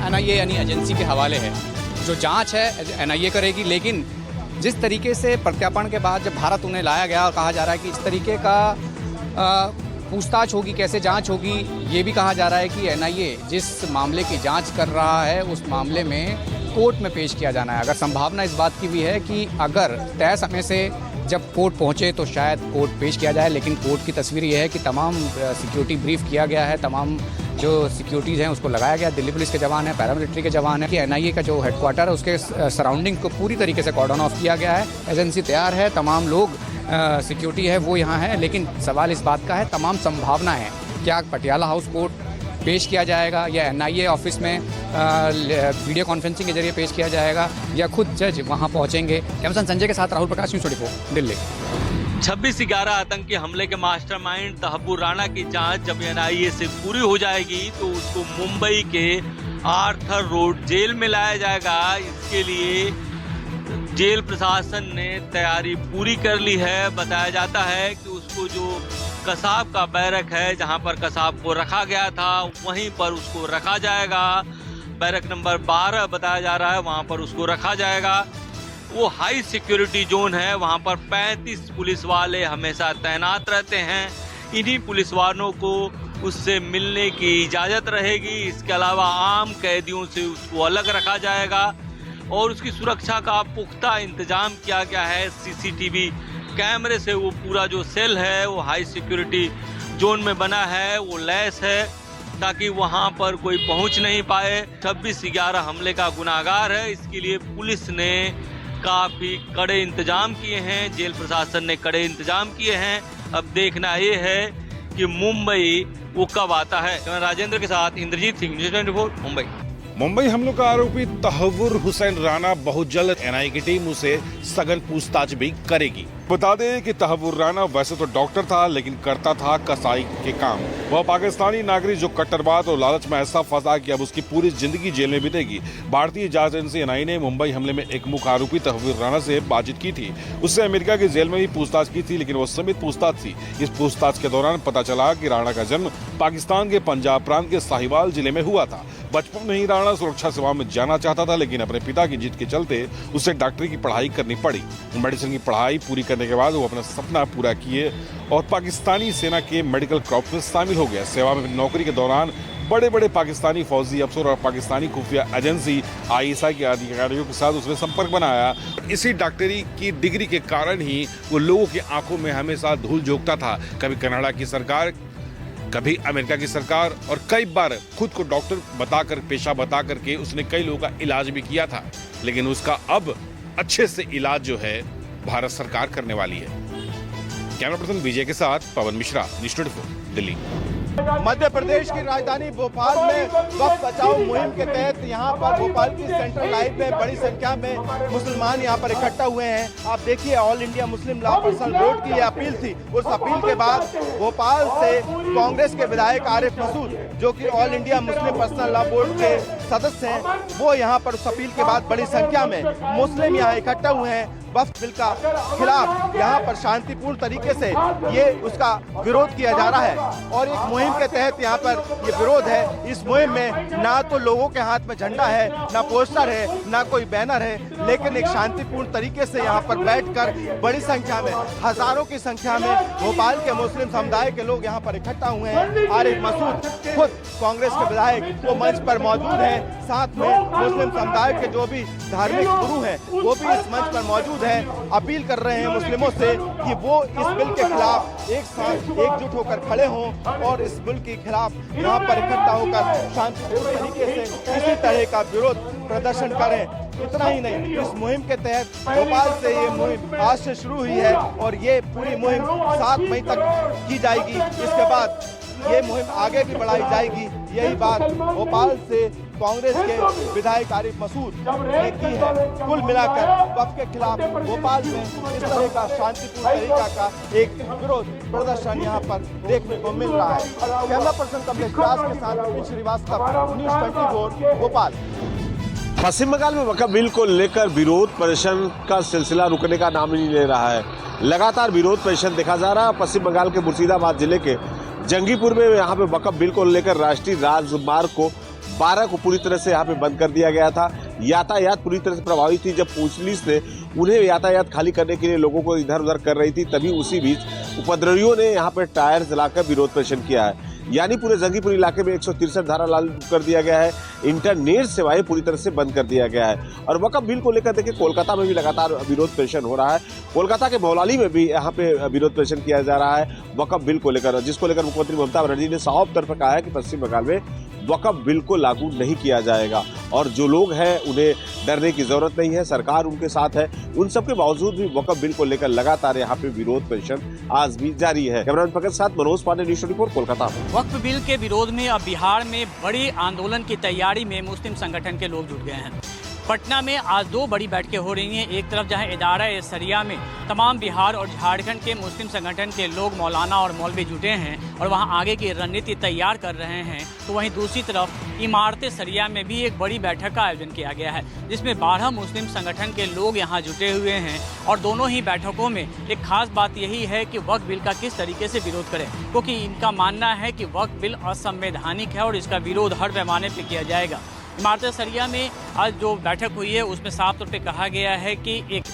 NIA यानी agency के हवाले है। जो जांच है NIA करेगी, लेकिन जिस तरीके से प्रत्यार्पण के बाद जब भारत उन्हें लाया गया और कहा जा रहा है कि इस तरीके का पूछताछ होगी, कैसे जांच होगी, ये भी कहा जा रहा है कि NIA जिस मामले की जांच कर रहा है उस मामले में कोर्ट में पेश किया जाना है। अगर संभावना इस बात की भी है कि अगर तय समय से जब कोर्ट पहुंचे तो शायद कोर्ट पेश किया जाए, लेकिन कोर्ट की तस्वीर ये है कि तमाम सिक्योरिटी ब्रीफ किया गया है, तमाम जो सिक्योरिटीज़ हैं उसको लगाया गया, दिल्ली पुलिस के जवान हैं, पैरामिलिट्री के जवान हैं, कि NIA का जो हेडक्वार्टर है उसके सराउंडिंग को पूरी तरीके से कॉर्डन ऑफ किया गया है। एजेंसी तैयार है, तमाम लोग सिक्योरिटी है वो यहाँ है, लेकिन सवाल इस बात का है, तमाम संभावना है क्या पटियाला हाउस कोर्ट पेश किया जाएगा या NIA ऑफिस में वीडियो कॉन्फ्रेंसिंग के जरिए पेश किया जाएगा या खुद जज वहां पहुंचेंगे। कैमरामैन संजय के साथ राहुल प्रकाश, न्यूज़ 24 दिल्ली। 26/11 आतंकी हमले के मास्टरमाइंड तहब्बुर राणा की जांच जब NIA से पूरी हो जाएगी तो उसको मुंबई के आर्थर रोड जेल में लाया जाएगा। इसके लिए जेल प्रशासन ने तैयारी पूरी कर ली है। बताया जाता है कि उसको जो कसाब का बैरक है, जहां पर कसाब को रखा गया था, वहीं पर उसको रखा जाएगा। बैरक नंबर 12 बताया जा रहा है, वहां पर उसको रखा जाएगा। वो हाई सिक्योरिटी जोन है, वहां पर 35 पुलिस वाले हमेशा तैनात रहते हैं। इन्हीं पुलिस वालों को उससे मिलने की इजाज़त रहेगी। इसके अलावा आम कैदियों से उसको अलग रखा जाएगा और उसकी सुरक्षा का पुख्ता इंतजाम किया गया है। CCTV कैमरे से वो पूरा जो सेल है वो हाई सिक्योरिटी जोन में बना है, वो लैस है ताकि वहां पर कोई पहुंच नहीं पाए। 26/11 हमले का गुनाहगार है, इसके लिए पुलिस ने काफी कड़े इंतजाम किए हैं, जेल प्रशासन ने कड़े इंतजाम किए हैं। अब देखना ये है कि मुंबई वो कब आता है। राजेंद्र के साथ इंद्रजीत सिंह, न्यूज़ 24 मुंबई। मुंबई हमलों का आरोपी तहव्वुर हुसैन राणा बहुत जल्द NIA की टीम उसे सघन पूछताछ भी करेगी। बता दें कि तहव्वुर राणा वैसे तो डॉक्टर था, लेकिन करता था कसाई के काम। वह पाकिस्तानी नागरिक जो कट्टरवाद और लालच में ऐसा फंसा कि अब उसकी पूरी जिंदगी जेल में बीतेगी। भारतीय जांच एजेंसी NIA ने मुंबई हमले में एक मुख्य आरोपी तहव्वुर राणा से बातचीत की थी। उससे अमेरिका की जेल में भी पूछताछ की थी, लेकिन वो सीमित पूछताछ थी। इस पूछताछ के दौरान पता चला कि राणा का जन्म पाकिस्तान के पंजाब प्रांत के साहिवाल जिले में हुआ था। बचपन में ही राणा सुरक्षा सेवा में जाना चाहता था, लेकिन अपने पिता की जिद के चलते उसे डॉक्टरी की पढ़ाई करनी पड़ी। मेडिसिन की पढ़ाई पूरी करने के बाद वो अपना सपना पूरा किए और पाकिस्तानी सेना के मेडिकल कॉर्प्स में शामिल हो गया। सेवा में नौकरी के दौरान बड़े बड़े पाकिस्तानी फौजी अफसर और पाकिस्तानी खुफिया एजेंसी ISI के अधिकारियों के साथ उसने संपर्क बनाया। इसी डॉक्टरी की डिग्री के कारण ही वो लोगों की आंखों में हमेशा धूल झोंकता था। कभी कनाडा की सरकार, कभी अमेरिका की सरकार, और कई बार खुद को डॉक्टर बताकर, पेशा बता करके उसने कई लोगों का इलाज भी किया था। लेकिन उसका अब अच्छे से इलाज जो है भारत सरकार करने वाली है। कैमरा पर्सन विजय के साथ पवन मिश्रा, न्यूज़ 24 दिल्ली। मध्य प्रदेश की राजधानी भोपाल में वक्त बचाओ मुहिम के तहत यहाँ पर भोपाल की सेंट्रल लाइन में बड़ी संख्या में मुसलमान यहाँ पर इकट्ठा हुए हैं। आप देखिए, all India Muslim law personal board की ये अपील थी। उस अपील के बाद भोपाल से कांग्रेस के विधायक आरिफ मसूद, जो कि all India Muslim personal law board के सदस्य हैं, वो यहाँ पर उस अपील के बाद बड़ी संख्या में मुस्लिम यहाँ इकट्ठा हुए हैं। वक्फ बिल का खिलाफ यहाँ पर शांतिपूर्ण तरीके से ये उसका विरोध किया जा रहा है और एक मुहिम के तहत यहाँ पर ये विरोध है। इस मुहिम में ना तो लोगों के हाथ में झंडा है, ना पोस्टर है, ना कोई बैनर है, लेकिन एक शांतिपूर्ण तरीके से यहाँ पर बैठकर बड़ी संख्या में, हजारों की संख्या में भोपाल के मुस्लिम समुदाय के लोग यहाँ पर इकट्ठा हुए हैं। आरिफ मसूद खुद कांग्रेस के विधायक वो मंच पर मौजूद है, साथ में मुस्लिम समुदाय के जो भी धार्मिक गुरु हैं वो भी इस मंच पर मौजूद है। अपील कर रहे हैं मुस्लिमों से कि वो इस बिल के खिलाफ एक साथ एकजुट होकर खड़े हों और इस बिल के खिलाफ यहाँ पर इकट्ठा होकर शांतिपूर्ण तरीके से इसी तरह का विरोध प्रदर्शन करें। इतना ही नहीं, इस मुहिम के तहत भोपाल से ये मुहिम आज से शुरू हुई है और ये पूरी मुहिम 7 मई तक की जाएगी। इसके बाद ये मुहिम आगे भी बढ़ाई जाएगी। यही बात भोपाल से कांग्रेस के विधायक आरिफ मसूद ने की है। कुल मिलाकर वक्फ के खिलाफ भोपाल में इस तरह का शांतिपूर्ण तरीका का एक विरोध प्रदर्शन यहाँ पर देखने को मिल रहा है। कैमरा पर्सन कमलेश व्यास के साथ विपिन श्रीवास्तव, न्यूज़ 24 भोपाल। पश्चिम बंगाल में वक्फ बिल को लेकर विरोध प्रदर्शन का सिलसिला रुकने का नाम नहीं ले रहा है। लगातार विरोध प्रदर्शन देखा जा रहा है। पश्चिम बंगाल के मुर्शिदाबाद जिले के जंगीपुर में यहाँ पे वक्फ बिल को लेकर राष्ट्रीय राजमार्ग को 12 को पूरी तरह से यहाँ पे बंद कर दिया गया था। यातायात पूरी तरह से प्रभावित थी। जब पुलिस ने उन्हें यातायात खाली करने के लिए लोगों को इधर उधर कर रही थी, तभी उसी बीच उपद्रवियों ने यहाँ पे टायर जलाकर विरोध प्रदर्शन किया है। यानी पूरे जंगीपुर इलाके में 163 धारा लागू कर दिया गया है। इंटरनेट सेवाएं पूरी तरह से बंद कर दिया गया है। और वक्फ बिल को लेकर देखिए कोलकाता में भी लगातार विरोध प्रदर्शन हो रहा है। कोलकाता के मौलाली में भी यहाँ पे विरोध प्रदर्शन किया जा रहा है वक्फ बिल को लेकर, जिसको लेकर मुख्यमंत्री ममता बनर्जी ने साफ तौर पर कहा है कि पश्चिम बंगाल में वक्फ बिल को लागू नहीं किया जाएगा। और जो लोग हैं उन्हें डरने की जरूरत नहीं है, सरकार उनके साथ है। उन सब के बावजूद भी वक्फ बिल को लेकर लगातार यहाँ पे विरोध प्रदर्शन आज भी जारी है। कैमरामैन पंकज के साथ मनोज पांडे, न्यूज़ 24 कोलकाता। वक्फ बिल के विरोध में अब बिहार में बड़ी आंदोलन की तैयारी में मुस्लिम संगठन के लोग जुट गए हैं। पटना में आज 2 बड़ी बैठकें हो रही हैं। एक तरफ जहां इदारा सरिया में तमाम बिहार और झारखंड के मुस्लिम संगठन के लोग मौलाना और मौलवी जुटे हैं और वहां आगे की रणनीति तैयार कर रहे हैं, तो वहीं दूसरी तरफ इमारत सरिया में भी एक बड़ी बैठक का आयोजन किया गया है, जिसमें 12 मुस्लिम संगठन के लोग यहां जुटे हुए हैं। और दोनों ही बैठकों में एक खास बात यही है कि वक्फ बिल का किस तरीके से विरोध करें, क्योंकि इनका मानना है कि वक्फ बिल असंवैधानिक है और इसका विरोध हर पैमाने पर किया जाएगा। इमारत सरिया में आज जो बैठक हुई है उसमें साफ तौर पे कहा गया है कि एक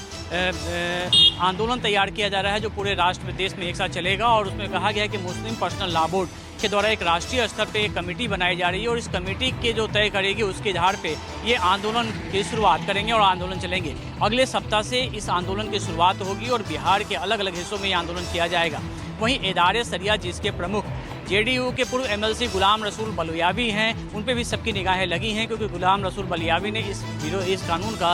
आंदोलन तैयार किया जा रहा है जो पूरे राष्ट्र में देश में एक साथ चलेगा। और उसमें कहा गया है कि मुस्लिम पर्सनल लॉ बोर्ड के द्वारा एक राष्ट्रीय स्तर पे एक कमेटी बनाई जा रही है और इस कमेटी के जो तय करेगी उसके आधार पे ये आंदोलन की शुरुआत करेंगे और आंदोलन चलेंगे। अगले सप्ताह से इस आंदोलन की शुरुआत होगी और बिहार के अलग अलग हिस्सों में ये आंदोलन किया जाएगा। वहीं इदारे सरिया जिसके प्रमुख जेडीयू के पूर्व एमएलसी गुलाम रसूल बलियावी हैं, उन पे भी सबकी निगाहें लगी हैं, क्योंकि गुलाम रसूल बलियावी ने इस कानून का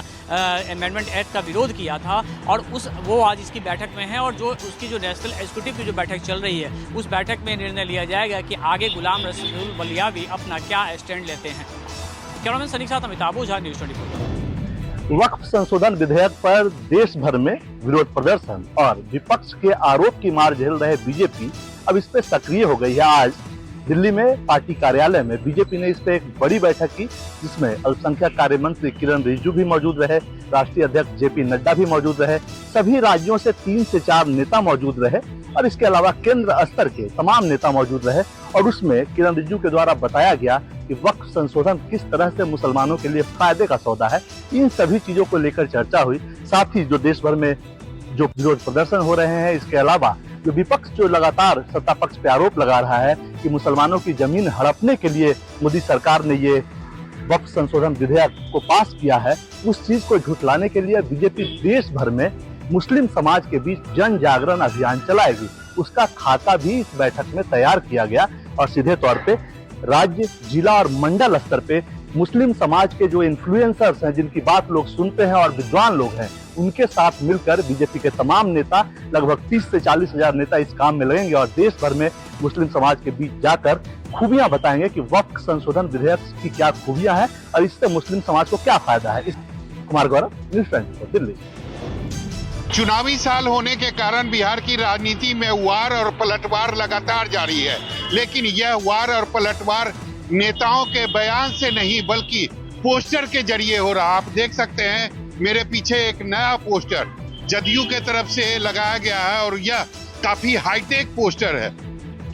अमेंडमेंट एक्ट का विरोध किया था और वो आज इसकी बैठक में है। और जो उसकी जो नेशनल एग्जीक्यूटिव की जो बैठक चल रही है उस बैठक में निर्णय लिया जाएगा कि आगे गुलाम रसूल बलियावी अपना क्या स्टैंड लेते हैं। कैमरामैन सनी के साथ अमिताभ ओझा, न्यूज़ 24। वक्फ संशोधन विधेयक पर देश भर में विरोध प्रदर्शन और विपक्ष के आरोप की मार झेल रहे बीजेपी अब इस पे सक्रिय हो गई है। आज दिल्ली में पार्टी कार्यालय में बीजेपी ने इस पे एक बड़ी बैठक की, जिसमें अल्पसंख्यक कार्य मंत्री किरण रिजिजू भी मौजूद रहे, राष्ट्रीय अध्यक्ष जेपी नड्डा भी मौजूद रहे, सभी राज्यों से 3 से 4 नेता मौजूद रहे और इसके अलावा केंद्र स्तर के तमाम नेता मौजूद रहे। और उसमें किरण रिजिजू के द्वारा बताया गया कि वक्फ संशोधन किस तरह से मुसलमानों के लिए फायदे का सौदा है। इन सभी चीजों को लेकर चर्चा हुई। साथ ही जो देश भर में जो विरोध प्रदर्शन हो रहे हैं, इसके अलावा जो विपक्ष जो लगातार सत्ता पक्ष पे आरोप लगा रहा है कि मुसलमानों की जमीन हड़पने के लिए मोदी सरकार ने ये वक्फ संशोधन विधेयक को पास किया है, उस चीज को झुठलाने के लिए बीजेपी देश भर में मुस्लिम समाज के बीच जन जागरण अभियान चलाएगी। उसका खाका भी इस बैठक में तैयार किया गया और सीधे तौर पे राज्य, जिला और मंडल स्तर पे मुस्लिम समाज के जो इन्फ्लुएंसर्स हैं, जिनकी बात लोग सुनते हैं और विद्वान लोग हैं, उनके साथ मिलकर बीजेपी के तमाम नेता, लगभग 30 से 40 हजार नेता इस काम में लगेंगे और देश भर में मुस्लिम समाज के बीच जाकर खूबियां बताएंगे कि वक्फ संशोधन विधेयक की क्या खूबियां हैं और इससे मुस्लिम समाज को क्या फायदा है। कुमार गौरव, न्यूज़ 24, दिल्ली। चुनावी साल होने के कारण बिहार की राजनीति में वार और पलटवार लगातार जारी है, लेकिन यह वार और पलटवार नेताओं के बयान से नहीं बल्कि पोस्टर के जरिए हो रहा। आप देख सकते हैं मेरे पीछे एक नया पोस्टर जदयू के तरफ से लगाया गया है और यह काफी हाईटेक पोस्टर है।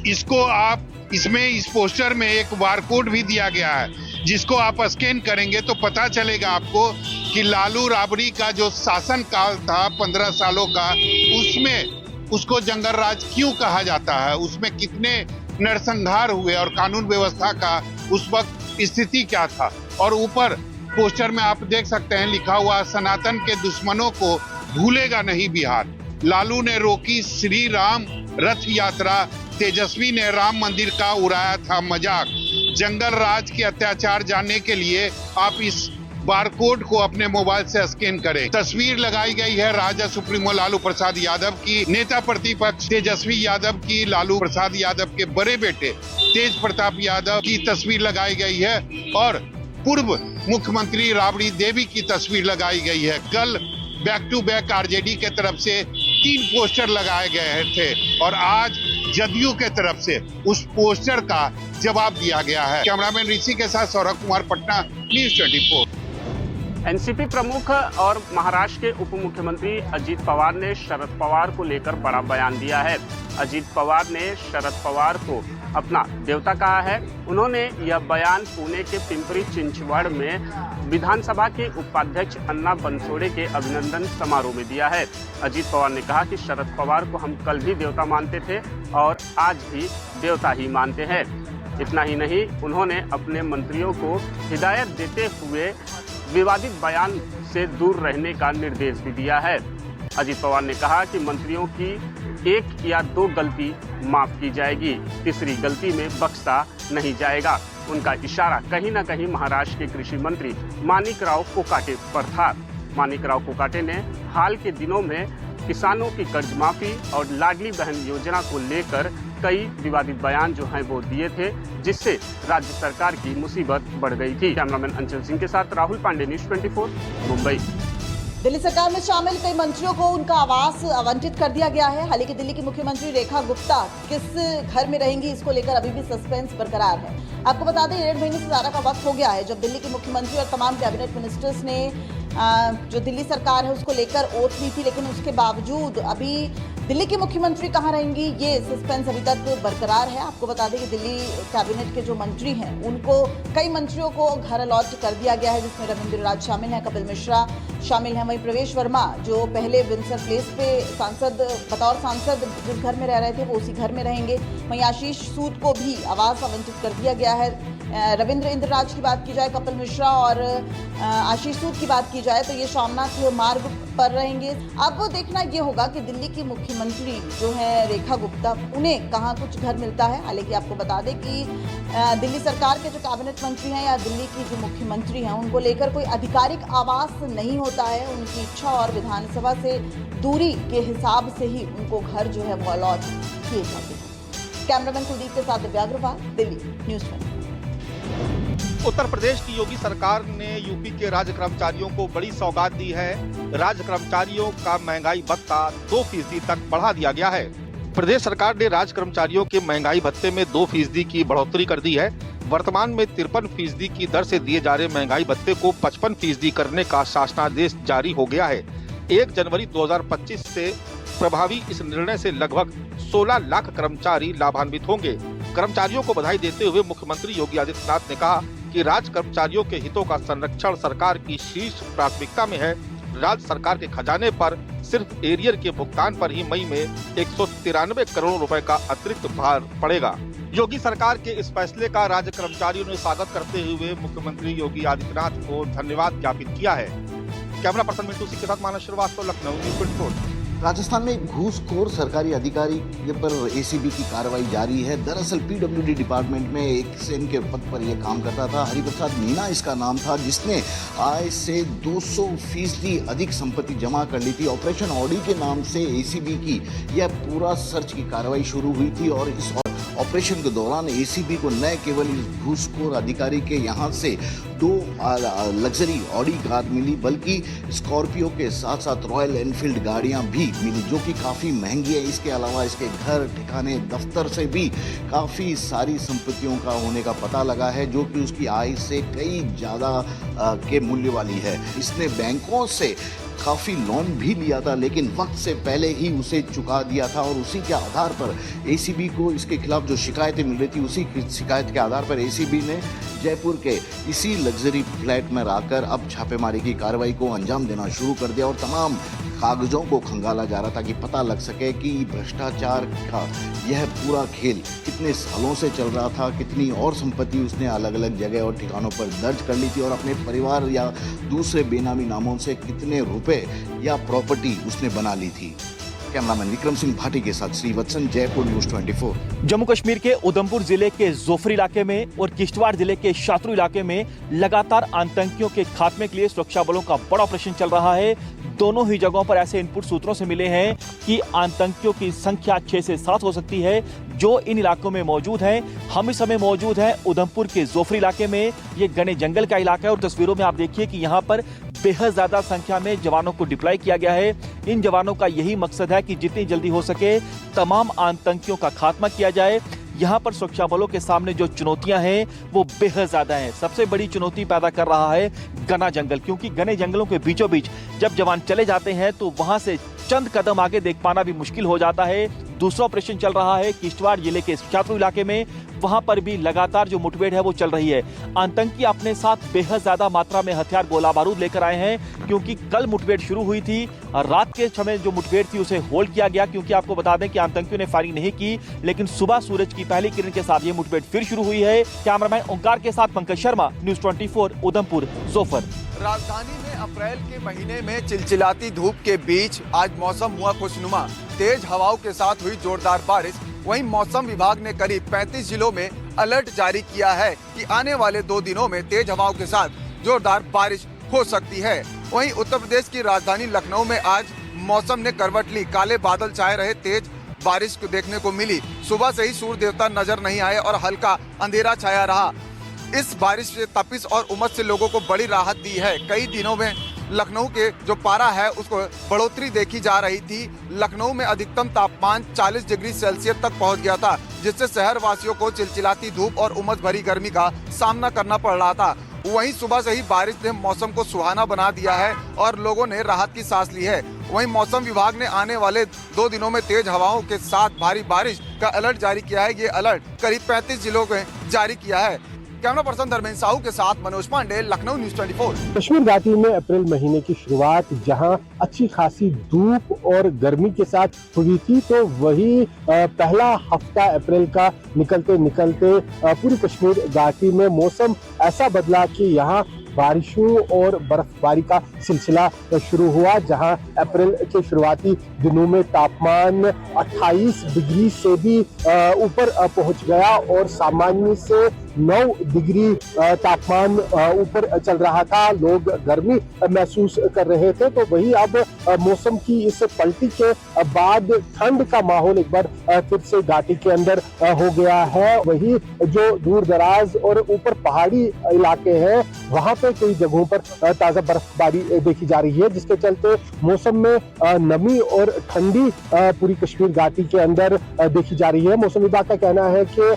इसको आप इस पोस्टर में एक बारकोड भी दिया गया है, जिसको आप स्कैन करेंगे तो पता चलेगा आपको कि लालू राबड़ी का जो शासन काल था 15 सालों का, उसमें उसको जंगल राज क्यों कहा जाता है, उसमें कितने नरसंहार हुए और कानून व्यवस्था का उस वक्त स्थिति क्या था। और ऊपर पोस्टर में आप देख सकते हैं लिखा हुआ, सनातन के दुश्मनों को भूलेगा नहीं बिहार। लालू ने रोकी श्री राम रथ यात्रा, तेजस्वी ने राम मंदिर का उड़ाया था मजाक। जंगल राज के अत्याचार जानने के लिए आप इस बारकोड को अपने मोबाइल से स्कैन करें। तस्वीर लगाई गई है राजा सुप्रीमो लालू प्रसाद यादव की, नेता प्रतिपक्ष तेजस्वी यादव की, लालू प्रसाद यादव के बड़े बेटे तेज प्रताप यादव की तस्वीर लगाई गई है और पूर्व मुख्यमंत्री राबड़ी देवी की तस्वीर लगाई गई है। कल बैक टू बैक आरजेडी के तरफ से 3 पोस्टर लगाए गए थे और आज जदयू के तरफ से उस पोस्टर का जवाब दिया गया है। कैमरामैन ऋषि के साथ सौरभ कुमार, पटना, न्यूज़ 24। एनसीपी प्रमुख और महाराष्ट्र के उप मुख्यमंत्री अजीत पवार ने शरद पवार को लेकर बड़ा बयान दिया है। अजीत पवार ने शरद पवार को अपना देवता कहा है। उन्होंने यह बयान पुणे के पिंपरी चिंचवड़ में विधानसभा के उपाध्यक्ष अन्ना बनसोड़े के अभिनंदन समारोह में दिया है। अजीत पवार ने कहा कि शरद पवार को हम कल भी देवता मानते थे और आज भी देवता ही मानते हैं। इतना ही नहीं, उन्होंने अपने मंत्रियों को हिदायत देते हुए विवादित बयान से दूर रहने का निर्देश भी दिया है। अजीत पवार ने कहा कि मंत्रियों की 1 या 2 गलती माफ की जाएगी, तीसरी गलती में बख्शा नहीं जाएगा। उनका इशारा कहीं न कहीं महाराष्ट्र के कृषि मंत्री माणिकराव कोकाटे पर था। माणिकराव कोकाटे ने हाल के दिनों में किसानों की कर्ज माफी और लाडली बहन योजना को लेकर कई विवादित बयान जो हैं वो दिए थे, जिससे राज्य सरकार की मुसीबत बढ़ गई थी। कैमरामैन अंचल सिंह के साथ राहुल पांडे, न्यूज़ 24, मुंबई। दिल्ली सरकार में शामिल कई मंत्रियों को उनका आवास आवंटित कर दिया गया है। हालांकि दिल्ली की मुख्यमंत्री रेखा गुप्ता किस घर में रहेंगी, इसको लेकर अभी भी सस्पेंस बरकरार है। आपको बता दें, 1.5 महीने से ज्यादा का वक्त हो गया है जब दिल्ली के मुख्यमंत्री और तमाम कैबिनेट मिनिस्टर्स ने जो दिल्ली सरकार है उसको लेकर ओथ ली थी, लेकिन उसके बावजूद अभी दिल्ली की मुख्यमंत्री कहाँ रहेंगी, ये सस्पेंस अभी तक बरकरार है। आपको बता दें कि दिल्ली कैबिनेट के जो मंत्री हैं उनको कई मंत्रियों को घर अलॉट कर दिया गया है, जिसमें रविंद्र राज शामिल हैं, कपिल मिश्रा शामिल हैं, वहीं प्रवेश वर्मा जो पहले विंसर प्लेस पे बतौर सांसद जिस घर में रह रहे थे वो उसी घर में रहेंगे। वहीं आशीष सूद को भी आवास आवंटित कर दिया गया है। रविंद्र इंद्रराज की बात की जाए, कपिल मिश्रा और आशीष सूद की बात की जाए तो ये सोमनाथ मार्ग पर रहेंगे। अब देखना ये होगा कि दिल्ली की मुख्यमंत्री जो है रेखा गुप्ता, उन्हें कहाँ कुछ घर मिलता है। हालांकि आपको बता दें कि दिल्ली सरकार के जो कैबिनेट मंत्री हैं या दिल्ली की जो मुख्यमंत्री हैं उनको लेकर कोई आधिकारिक आवास नहीं होता है। उनकी इच्छा और विधानसभा से दूरी के हिसाब से ही उनको घर जो है वो अलॉट किए जाते हैं। कैमरामैन कुलदीप के साथ दिव्या अग्रवाल, दिल्ली, न्यूज़ 24। उत्तर प्रदेश की योगी सरकार ने यूपी के राज्य कर्मचारियों को बड़ी सौगात दी है। राज्य कर्मचारियों का महंगाई भत्ता 2% तक बढ़ा दिया गया है। प्रदेश सरकार ने राज्य कर्मचारियों के महंगाई भत्ते में 2% की बढ़ोतरी कर दी है। वर्तमान में 53% की दर से दिए जा रहे महंगाई भत्ते को 55% करने का शासनादेश जारी हो गया है। 1 जनवरी 2025 से प्रभावी इस निर्णय से लगभग 16 लाख कर्मचारी लाभान्वित होंगे। कर्मचारियों को बधाई देते हुए मुख्यमंत्री योगी आदित्यनाथ ने कहा कि राज्य कर्मचारियों के हितों का संरक्षण सरकार की शीर्ष प्राथमिकता में है। राज्य सरकार के खजाने पर सिर्फ एरियर के भुगतान पर ही मई में 193 करोड़ रुपए का अतिरिक्त भार पड़ेगा। योगी सरकार के इस फैसले का राज्य कर्मचारियों ने स्वागत करते हुए मुख्यमंत्री योगी आदित्यनाथ को धन्यवाद ज्ञापित किया है। कैमरा पर्सन मिंटू सिंह के साथ मानस श्रीवास्तव, लखनऊ, न्यूज़ 24। राजस्थान में घूसखोर सरकारी अधिकारी पर एसीबी की कार्रवाई जारी है। दरअसल पीडब्ल्यूडी डिपार्टमेंट में एक सेन के पद पर यह काम करता था। हरिप्रसाद मीना इसका नाम था, जिसने आय से 200% अधिक संपत्ति जमा कर ली थी। ऑपरेशन ऑडी के नाम से एसीबी की यह पूरा सर्च की कार्रवाई शुरू हुई थी और इस ऑपरेशन के दौरान एसीबी को न केवल इस घूसखोर अधिकारी के यहाँ से 2 लग्जरी ऑडी कार मिली, बल्कि स्कॉर्पियो के साथ साथ रॉयल एनफील्ड गाड़ियाँ भी मिली, जो कि काफ़ी महंगी है। इसके अलावा इसके घर, ठिकाने, दफ्तर से भी काफ़ी सारी संपत्तियों का होने का पता लगा है, जो कि उसकी आय से कई ज़्यादा के मूल्य वाली है। इसने बैंकों से काफ़ी लोन भी लिया था, लेकिन वक्त से पहले ही उसे चुका दिया था और उसी के आधार पर एसीबी को इसके खिलाफ जो शिकायतें मिल रही थी, उसी शिकायत के आधार पर एसीबी ने जयपुर के इसी लग्जरी फ्लैट में आकर अब छापेमारी की कार्रवाई को अंजाम देना शुरू कर दिया और तमाम कागजों को खंगाला जा रहा था कि पता लग सके कि भ्रष्टाचार का यह पूरा खेल कितने सालों से चल रहा था, कितनी और संपत्ति उसने अलग अलग जगह और ठिकानों पर दर्ज कर ली थी और अपने परिवार या दूसरे बेनामी नामों से कितने रुपए या प्रॉपर्टी उसने बना ली थी। कैमरामैन विक्रम सिंह भाटी के साथ श्रीवत्सन, जयपुर, न्यूज़ 24। जम्मू कश्मीर के उधमपुर जिले के जोफरी इलाके में और किश्तवाड़ जिले के शात्रु इलाके में लगातार आतंकियों के खात्मे के लिए सुरक्षा बलों का बड़ा ऑपरेशन चल रहा है। दोनों ही जगहों पर ऐसे इनपुट सूत्रों से मिले हैं कि आतंकियों की संख्या 6 से 7 हो सकती है जो इन इलाकों में मौजूद हैं। हम इस समय मौजूद हैं उधमपुर के जोफरी इलाके में। ये घने जंगल का इलाका है और तस्वीरों में आप देखिए कि यहाँ पर बेहद ज्यादा संख्या में जवानों को डिप्लॉय किया गया है। इन जवानों का यही मकसद है कि जितनी जल्दी हो सके तमाम आतंकियों का खात्मा किया जाए। यहाँ पर सुरक्षा बलों के सामने जो चुनौतियां हैं वो बेहद ज्यादा हैं। सबसे बड़ी चुनौती पैदा कर रहा है घना जंगल, क्योंकि घने जंगलों के बीचों बीच जब जवान चले जाते हैं तो वहां से चंद कदम आगे देख पाना भी मुश्किल हो जाता है। दूसरा ऑपरेशन चल रहा है किश्तवाड़ जिले के शातरू इलाके में, वहां पर भी लगातार जो मुठभेड़ है वो चल रही है। आतंकी अपने साथ बेहद ज्यादा मात्रा में हथियार गोला बारूद लेकर आए हैं, क्योंकि कल मुठभेड़ शुरू हुई थी। रात के समय जो मुठभेड़ थी उसे होल्ड किया गया, क्योंकि आपको बता दें कि आतंकियों ने फायरिंग नहीं की, लेकिन सुबह सूरज की पहली किरण के साथ ये मुठभेड़ फिर शुरू हुई है। कैमरामैन ओंकार के साथ पंकज शर्मा, न्यूज़ 24 उधमपुर जोफर। राजधानी में अप्रैल के महीने में चिलचिलाती धूप के बीच आज मौसम हुआ खुशनुमा। तेज हवाओं के साथ हुई जोरदार बारिश। वहीं मौसम विभाग ने करीब 35 जिलों में अलर्ट जारी किया है कि आने वाले 2 दिनों में तेज हवाओं के साथ जोरदार बारिश हो सकती है। वहीं उत्तर प्रदेश की राजधानी लखनऊ में आज मौसम ने करवट ली। काले बादल छाए रहे, तेज बारिश को देखने को मिली। सुबह से ही सूर्य देवता नजर नहीं आए और हल्का अंधेरा छाया रहा। इस बारिश से तपिश और उमस से लोगों को बड़ी राहत दी है। कई दिनों में लखनऊ के जो पारा है उसको बढ़ोतरी देखी जा रही थी। लखनऊ में अधिकतम तापमान 40 डिग्री सेल्सियस तक पहुंच गया था, जिससे शहर वासियों को चिलचिलाती धूप और उमस भरी गर्मी का सामना करना पड़ रहा था। वहीं सुबह से ही बारिश ने मौसम को सुहाना बना दिया है और लोगों ने राहत की सांस ली है। वहीं मौसम विभाग ने आने वाले 2 दिनों में तेज हवाओं के साथ भारी बारिश का अलर्ट जारी किया है। ये अलर्ट करीब 35 जिलों में जारी किया है। कैमरा पर्सन धर्मेंद्र साहू के साथ मनोज पांडे, लखनऊ न्यूज़ 24। कश्मीर घाटी में अप्रैल महीने की शुरुआत जहां अच्छी खासी धूप और गर्मी के साथ हुई थी, तो वही पहला हफ्ता अप्रैल का निकलते निकलते पूरी कश्मीर घाटी में मौसम ऐसा बदला कि यहां बारिशों और बर्फबारी का सिलसिला शुरू हुआ। जहां अप्रैल के शुरुआती दिनों में तापमान 28 डिग्री से भी ऊपर पहुंच गया और सामान्य से 9 डिग्री तापमान ऊपर चल रहा था। लोग गर्मी महसूस कर रहे थे। तो वही अब मौसम की इस पलटी के बाद ठंड का माहौल एक बार फिर से घाटी के अंदर हो गया है। वही जो दूर दराज और ऊपर पहाड़ी इलाके हैं, वहां पे कई जगहों पर ताजा बर्फबारी देखी जा रही है, जिसके चलते मौसम में नमी और ठंडी पूरी कश्मीर घाटी के अंदर देखी जा रही है। मौसम विभाग का कहना है कि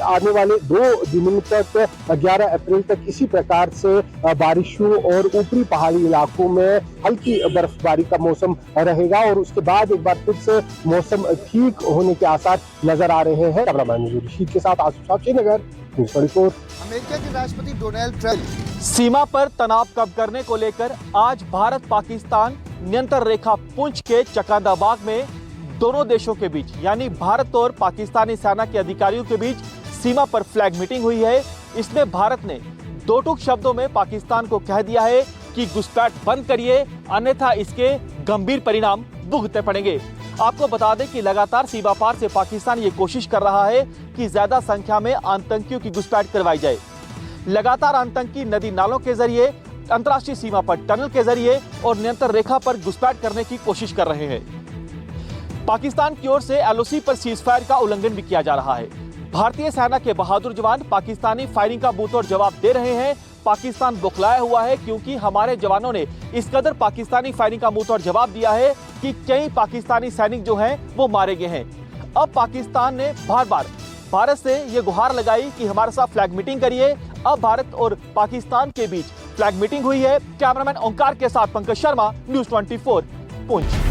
आने वाले 2 दिनों तक 11 अप्रैल तक इसी प्रकार से बारिशों और ऊपरी पहाड़ी इलाकों में हल्की बर्फबारी का मौसम रहेगा और उसके बाद एक बार फिर से मौसम ठीक होने के आसार नजर आ रहे हैं। कैमरामैन रशीद के साथ आसिफ साहब, श्रीनगर, न्यूज़ 24। अमेरिका के राष्ट्रपति डोनाल्ड ट्रंप सीमा पर तनाव कम करने को लेकर आज भारत पाकिस्तान नियंत्रण रेखा पुंछ के चकांदाबाग में दोनों देशों के बीच यानी भारत और पाकिस्तानी सेना के अधिकारियों के बीच सीमा पर फ्लैग मीटिंग हुई है। इसमें भारत ने 2 टूक शब्दों में पाकिस्तान को कह दिया है कि घुसपैठ बंद करिए, अन्यथा इसके गंभीर परिणाम भुगतने पड़ेंगे। आपको बता दें कि लगातार सीमा पार से पाकिस्तान ये कोशिश कर रहा है कि ज्यादा संख्या में आतंकियों की घुसपैठ करवाई जाए। लगातार आतंकी नदी नालों के जरिए, अंतर्राष्ट्रीय सीमा पर टनल के जरिए और नियंत्रण रेखा पर घुसपैठ करने की कोशिश कर रहे हैं। पाकिस्तान की ओर से LOC पर सीजफायर का उल्लंघन भी किया जा रहा है। भारतीय सेना के बहादुर जवान पाकिस्तानी फायरिंग का मुंहतोड़ जवाब दे रहे हैं। पाकिस्तान बौखलाया हुआ है क्योंकि हमारे जवानों ने इस कदर पाकिस्तानी फायरिंग का मुंहतोड़ जवाब दिया है कि कई पाकिस्तानी सैनिक जो हैं वो मारे गए हैं। अब पाकिस्तान ने बार बार भारत से ये गुहार लगाई कि हमारे साथ फ्लैग मीटिंग करिए। अब भारत और पाकिस्तान के बीच फ्लैग मीटिंग हुई है। कैमरामैन ओंकार के साथ पंकज शर्मा, न्यूज़ 24 पुंछ।